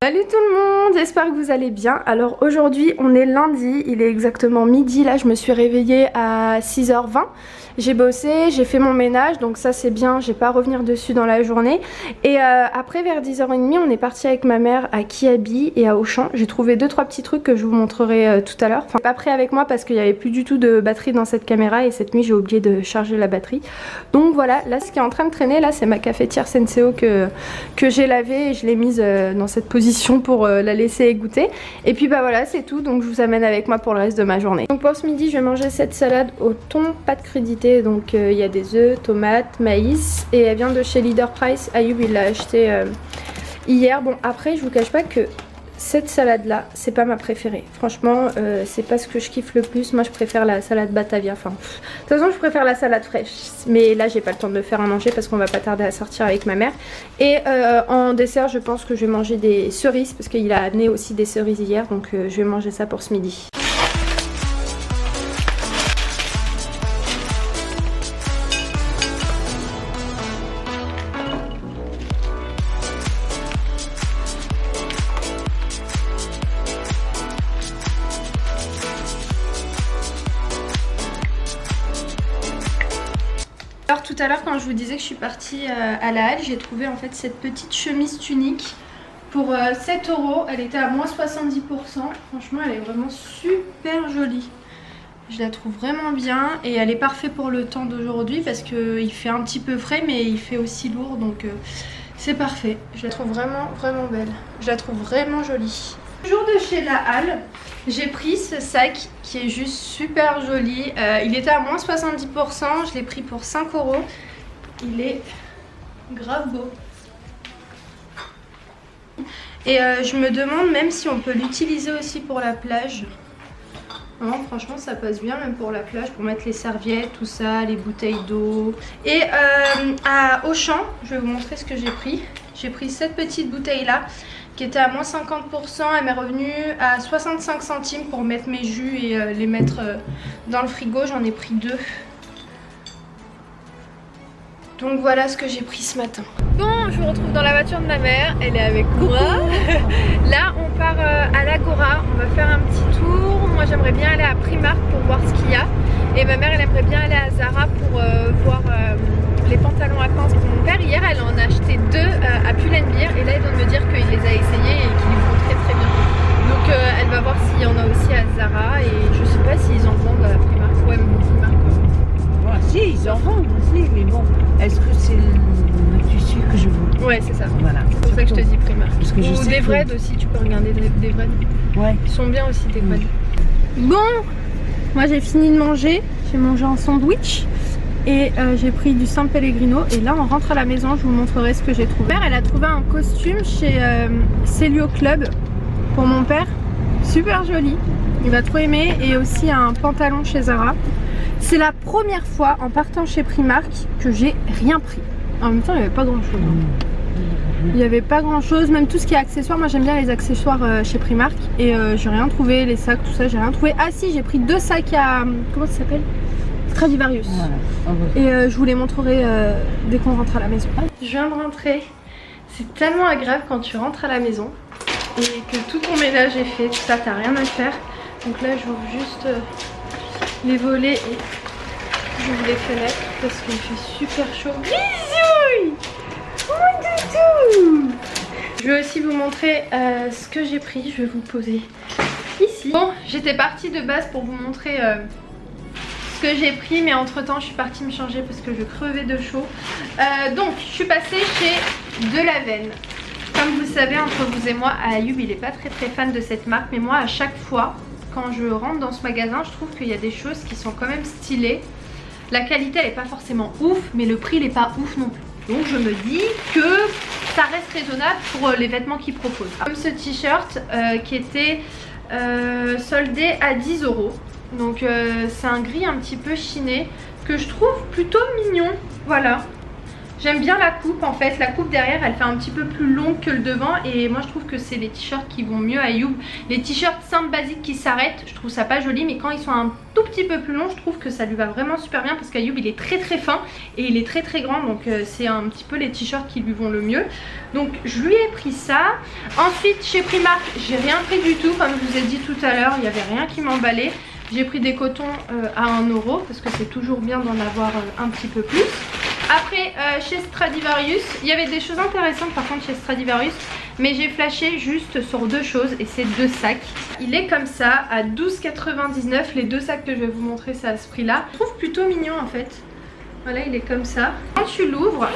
Salut tout le monde, j'espère que vous allez bien. Alors aujourd'hui on est lundi, il est exactement midi, là je me suis réveillée à 6h20. J'ai bossé, j'ai fait mon ménage, donc ça c'est bien, j'ai pas à revenir dessus dans la journée. Et après vers 10h30 on est parti avec ma mère à Kiabi et à Auchan. J'ai trouvé 2-3 petits trucs que je vous montrerai tout à l'heure. Enfin pas pris avec moi parce qu'il n'y avait plus du tout de batterie dans cette caméra et cette nuit j'ai oublié de charger la batterie. Donc voilà, là ce qui est en train de traîner là c'est ma cafetière Senseo que j'ai lavée et je l'ai mise dans cette position pour la laisser égoutter. Et puis bah voilà c'est tout, donc je vous amène avec moi pour le reste de ma journée. Donc pour ce midi je vais manger cette salade au thon pâte crédité. Donc il y a des œufs, tomates, maïs et elle vient de chez Leader Price. Ayoub il l'a acheté hier. Bon après je vous cache pas que cette salade là c'est pas ma préférée. Franchement c'est pas ce que je kiffe le plus. Moi je préfère la salade Batavia. Enfin de toute façon je préfère la salade fraîche. Mais là j'ai pas le temps de me faire à manger parce qu'on va pas tarder à sortir avec ma mère. Et en dessert je pense que je vais manger des cerises parce qu'il a amené aussi des cerises hier. Donc je vais manger ça pour ce midi. Alors tout à l'heure quand je vous disais que je suis partie à la halle, j'ai trouvé en fait cette petite chemise tunique pour 7 €. Elle était à moins 70%. Franchement elle est vraiment super jolie. Je la trouve vraiment bien et elle est parfaite pour le temps d'aujourd'hui parce qu'il fait un petit peu frais mais il fait aussi lourd donc c'est parfait. Je la trouve vraiment belle. Je la trouve vraiment jolie. Toujours de chez la halle, j'ai pris ce sac qui est juste super joli. Il était à moins 70%, je l'ai pris pour 5 €. Il est grave beau. Et je me demande même si on peut l'utiliser aussi pour la plage. Non, franchement ça passe bien même pour la plage, pour mettre les serviettes, tout ça, les bouteilles d'eau. Et à Auchan, je vais vous montrer ce que j'ai pris. J'ai pris cette petite bouteille là qui était à moins 50%, elle m'est revenue à 65 centimes pour mettre mes jus et les mettre dans le frigo. J'en ai pris 2. Donc voilà ce que j'ai pris ce matin. Bon, je vous retrouve dans la voiture de ma mère, elle est avec moi. Là on part à l'Agora, on va faire un petit tour. Moi j'aimerais bien aller à Primark pour voir ce qu'il y a. Et ma mère elle aimerait bien aller à Zara pour voir les pantalons à pince pour mon père. Hier elle en a acheté 2 à Pull&Bear et là il vient de me dire qu'il les a essayés et qu'ils les font très bien. Donc elle va voir s'il y en a aussi à Zara et je sais pas s'ils en vendent à Primark. Ouais, mais Primark. Ouais, si, ils en vendent aussi, mais bon, est-ce que c'est le tissu que je veux? Ouais, c'est ça. Voilà. C'est pour ça que je te dis Primark. Parce que ou des Vred aussi, tu peux regarder des Vred. Ouais. Ils sont bien aussi des Vred. Bon, moi j'ai fini de manger. J'ai mangé un sandwich. Et j'ai pris du San Pellegrino. Et là on rentre à la maison, je vous montrerai ce que j'ai trouvé. Ma mère elle a trouvé un costume chez Celio Club pour mon père. Super joli, il va trop aimer. Et aussi un pantalon chez Zara. C'est la première fois en partant chez Primark que j'ai rien pris. En même temps il n'y avait pas grand chose. Il n'y avait pas grand chose, même tout ce qui est accessoires. Moi j'aime bien les accessoires chez Primark. Et j'ai rien trouvé, les sacs, tout ça, j'ai rien trouvé. Ah si, j'ai pris 2 sacs à... comment ça s'appelle? Stradivarius. Voilà. Et je vous les montrerai dès qu'on rentre à la maison. Je viens de rentrer. C'est tellement agréable quand tu rentres à la maison et que tout ton ménage est fait, tout ça, t'as rien à faire. Donc là j'ouvre juste les volets et j'ouvre les fenêtres parce qu'il fait super chaud. Bisous! Oh toutou! Je vais aussi vous montrer ce que j'ai pris. Je vais vous poser ici. Bon, j'étais partie de base pour vous montrer ce que j'ai pris, mais entre temps je suis partie me changer parce que je crevais de chaud. Donc je suis passée chez Delaven. Comme vous le savez, entre vous et moi, Ayoub il est pas très fan de cette marque, mais moi à chaque fois quand je rentre dans ce magasin je trouve qu'il y a des choses qui sont quand même stylées. La qualité elle est pas forcément ouf, mais le prix il est pas ouf non plus. Donc je me dis que ça reste raisonnable pour les vêtements qu'ils proposent. Comme ce t-shirt qui était soldé à 10 €. Donc c'est un gris un petit peu chiné que je trouve plutôt mignon. Voilà. J'aime bien la coupe en fait, la coupe derrière elle fait un petit peu plus longue que le devant et moi je trouve que c'est les t-shirts qui vont mieux à Youb. Les t-shirts simples basiques qui s'arrêtent, je trouve ça pas joli, mais quand ils sont un tout petit peu plus longs je trouve que ça lui va vraiment super bien parce qu'Ayoub il est très fin et il est très grand, donc c'est un petit peu les t-shirts qui lui vont le mieux. Donc je lui ai pris ça. Ensuite chez Primark j'ai rien pris du tout, comme je vous ai dit tout à l'heure, il n'y avait rien qui m'emballait. J'ai pris des cotons à 1 € parce que c'est toujours bien d'en avoir un petit peu plus. Après chez Stradivarius, il y avait des choses intéressantes par contre chez Stradivarius, mais j'ai flashé juste sur deux choses et c'est deux sacs. Il est comme ça à 12,99 €. Les deux sacs que je vais vous montrer c'est à ce prix là. Je trouve plutôt mignon en fait. Voilà, il est comme ça. Quand tu l'ouvres,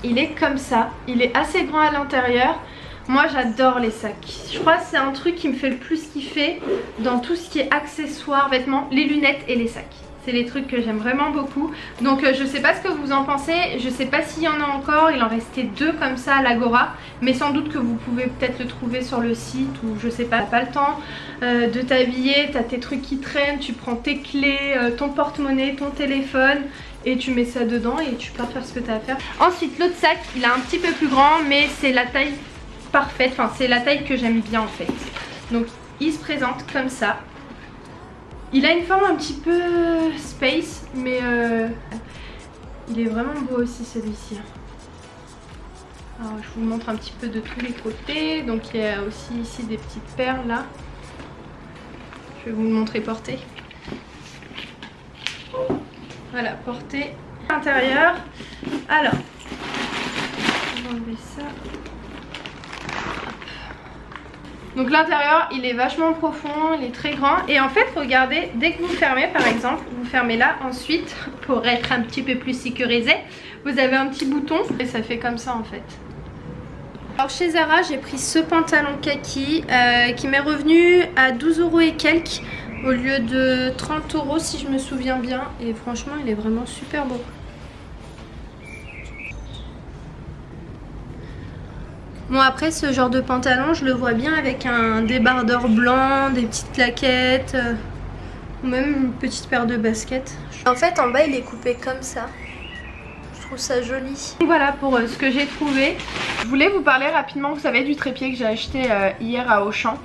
il est comme ça. Il est assez grand à l'intérieur. Moi j'adore les sacs. Je crois que c'est un truc qui me fait le plus kiffer dans tout ce qui est accessoires, vêtements, les lunettes et les sacs. C'est les trucs que j'aime vraiment beaucoup. Donc je sais pas ce que vous en pensez. Je sais pas s'il y en a encore. Il en restait deux comme ça à l'Agora. Mais sans doute que vous pouvez peut-être le trouver sur le site. Ou je sais pas, t'as pas le temps de t'habiller. T'as tes trucs qui traînent. Tu prends tes clés, ton porte-monnaie, ton téléphone. Et tu mets ça dedans et tu pars faire ce que t'as à faire. Ensuite l'autre sac il est un petit peu plus grand. Mais c'est la taille parfaite. Enfin c'est la taille que j'aime bien en fait. Donc il se présente comme ça. Il a une forme un petit peu space, mais il est vraiment beau aussi celui-ci. Alors je vous montre un petit peu de tous les côtés. Donc il y a aussi ici des petites perles là. Je vais vous le montrer porté. Voilà, porté à l'intérieur. Alors, on va enlever ça. Donc l'intérieur il est vachement profond, il est très grand et en fait regardez, dès que vous fermez par exemple, vous fermez là, ensuite pour être un petit peu plus sécurisé, vous avez un petit bouton et ça fait comme ça en fait. Alors chez Zara j'ai pris ce pantalon kaki qui m'est revenu à 12 € et quelques au lieu de 30 € si je me souviens bien et franchement il est vraiment super beau. Bon après ce genre de pantalon je le vois bien avec un débardeur blanc, des petites claquettes ou même une petite paire de baskets. En fait en bas il est coupé comme ça. Je trouve ça joli. Voilà pour ce que j'ai trouvé. Je voulais vous parler rapidement, vous savez, du trépied que j'ai acheté hier à Auchan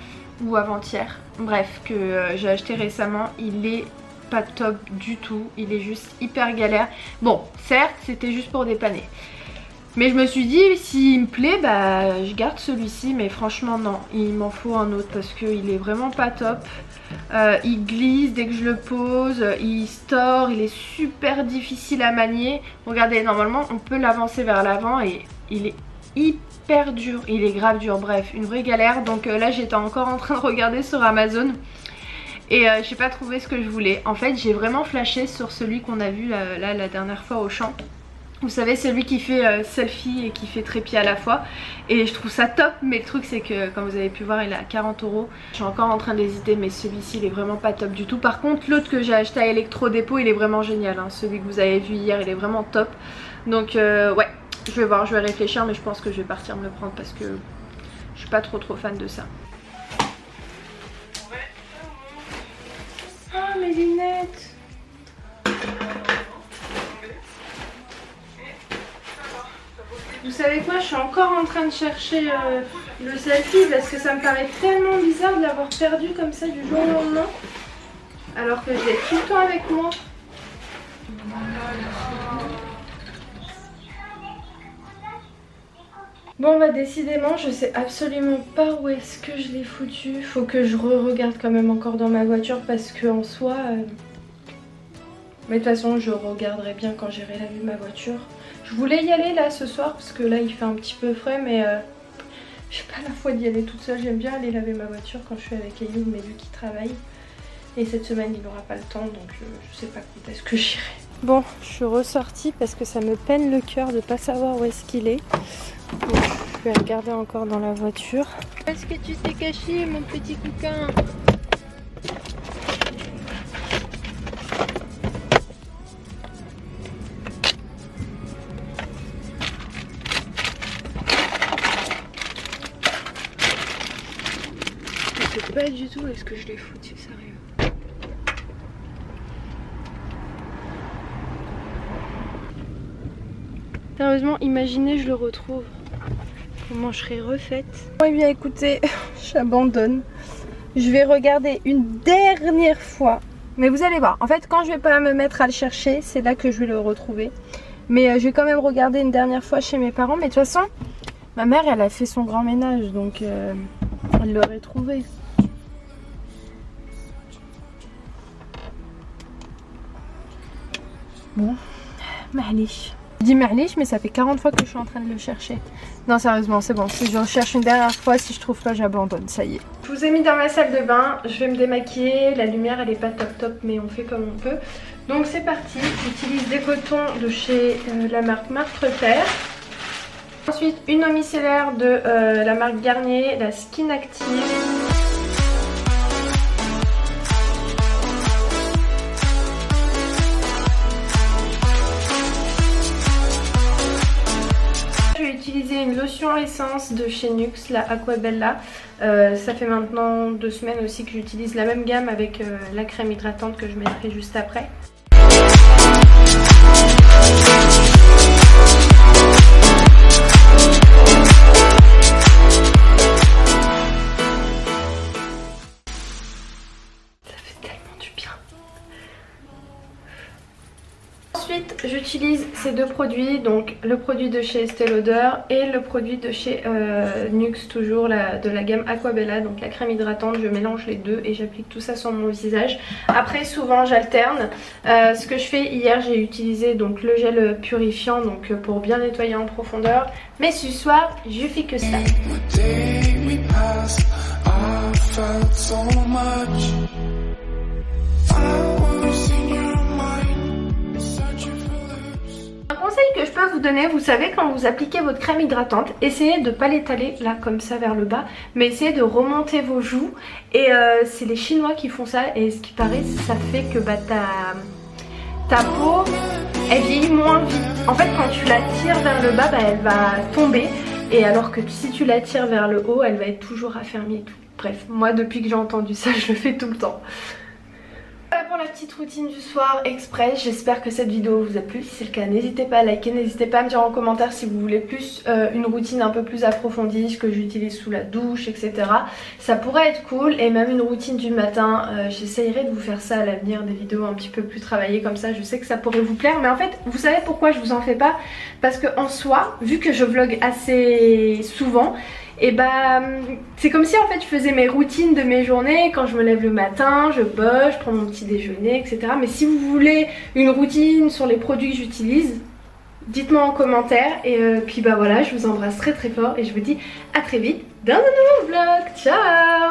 ou avant-hier. Bref, que j'ai acheté récemment. Il est pas top du tout. Il est juste hyper galère. Bon certes c'était juste pour dépanner. Mais je me suis dit, s'il me plaît, bah je garde celui-ci. Mais franchement non, il m'en faut un autre parce qu'il est vraiment pas top. Il glisse dès que je le pose, il se tord, il est super difficile à manier. Regardez, normalement on peut l'avancer vers l'avant et il est hyper dur. Il est grave dur, bref, une vraie galère. Donc là j'étais encore en train de regarder sur Amazon. Et j'ai pas trouvé ce que je voulais. En fait j'ai vraiment flashé sur celui qu'on a vu là la dernière fois au champ. Vous savez, celui qui fait selfie et qui fait trépied à la fois. Et je trouve ça top, mais le truc c'est que comme vous avez pu voir il est à 40 €. Je suis encore en train d'hésiter, mais celui-ci il est vraiment pas top du tout. Par contre l'autre que j'ai acheté à Electro Dépôt il est vraiment génial hein. Celui que vous avez vu hier il est vraiment top. Donc ouais, je vais voir, je vais réfléchir, mais je pense que je vais partir me le prendre parce que je suis pas trop fan de ça. Ah mes lunettes. Vous savez quoi, je suis encore en train de chercher le selfie parce que ça me paraît tellement bizarre de l'avoir perdu comme ça du jour au lendemain. Alors que je l'ai tout le temps avec moi. Bon bah décidément je sais absolument pas où est-ce que je l'ai foutu. Faut que je re-regarde quand même encore dans ma voiture parce que en soi... Mais de toute façon je regarderai bien quand j'irai laver ma voiture. Je voulais y aller là ce soir parce que là il fait un petit peu frais, mais j'ai pas la foi d'y aller toute seule. J'aime bien aller laver ma voiture quand je suis avec Ayoub, mais vu qu'il travaille et cette semaine il n'aura pas le temps, donc je sais pas quand est-ce que j'irai. Bon, je suis ressortie parce que ça me peine le cœur de pas savoir où est-ce qu'il est. Donc, je vais regarder encore dans la voiture. Où est-ce que tu t'es caché mon petit coquin? Je sais pas du tout où est-ce que je l'ai foutu, sérieux. Sérieusement, imaginez je le retrouve. Comment je serais refaite. Bon, eh bien écoutez, j'abandonne. Je vais regarder une dernière fois. Mais vous allez voir, en fait quand je vais pas me mettre à le chercher, c'est là que je vais le retrouver. Mais je vais quand même regarder une dernière fois chez mes parents. Mais de toute façon, ma mère elle a fait son grand ménage, donc elle l'aurait trouvé. Bon, معليش. Je dis معليش, mais ça fait 40 fois que je suis en train de le chercher. Non sérieusement c'est bon, si je recherche une dernière fois, si je trouve pas j'abandonne, ça y est. Je vous ai mis dans ma salle de bain, je vais me démaquiller, la lumière elle est pas top mais on fait comme on peut. Donc c'est parti, j'utilise des cotons de chez la marque Martre-Terre. Ensuite une eau micellaire de la marque Garnier, la Skin Active. Je vais utiliser une lotion essence de chez Nuxe, la Aquabella. Ça fait maintenant 2 semaines aussi que j'utilise la même gamme avec la crème hydratante que je mettrai juste après. Ça fait tellement du bien. Ensuite j'utilise ces deux produits, donc le produit de chez Estée Lauder et le produit de chez Nuxe, toujours de la gamme Aquabella, donc la crème hydratante. Je mélange les deux et j'applique tout ça sur mon visage. Après souvent j'alterne. Ce que je fais, hier j'ai utilisé donc le gel purifiant donc pour bien nettoyer en profondeur, mais ce soir je fais que ça. Que je peux vous donner, vous savez, quand vous appliquez votre crème hydratante, essayez de ne pas l'étaler là comme ça vers le bas, mais essayez de remonter vos joues. Et c'est les Chinois qui font ça, et ce qui paraît, ça fait que ta peau elle vieillit moins vite. En fait quand tu la tires vers le bas, elle va tomber, et alors que si tu la tires vers le haut, elle va être toujours affermie et tout. Bref, moi depuis que j'ai entendu ça, je le fais tout le temps. Voilà pour la petite routine du soir express. J'espère que cette vidéo vous a plu. Si c'est le cas, n'hésitez pas à liker, n'hésitez pas à me dire en commentaire si vous voulez plus une routine un peu plus approfondie, ce que j'utilise sous la douche, etc. Ça pourrait être cool, et même une routine du matin. J'essayerai de vous faire ça à l'avenir, des vidéos un petit peu plus travaillées comme ça. Je sais que ça pourrait vous plaire, mais en fait vous savez pourquoi je vous en fais pas? Parce que en soi, vu que je vlog assez souvent, et c'est comme si en fait je faisais mes routines de mes journées. Quand je me lève le matin, je bosse, je prends mon petit déjeuner, etc. Mais si vous voulez une routine sur les produits que j'utilise, dites-moi en commentaire. Et puis voilà, je vous embrasse très très fort et je vous dis à très vite dans un nouveau vlog. Ciao!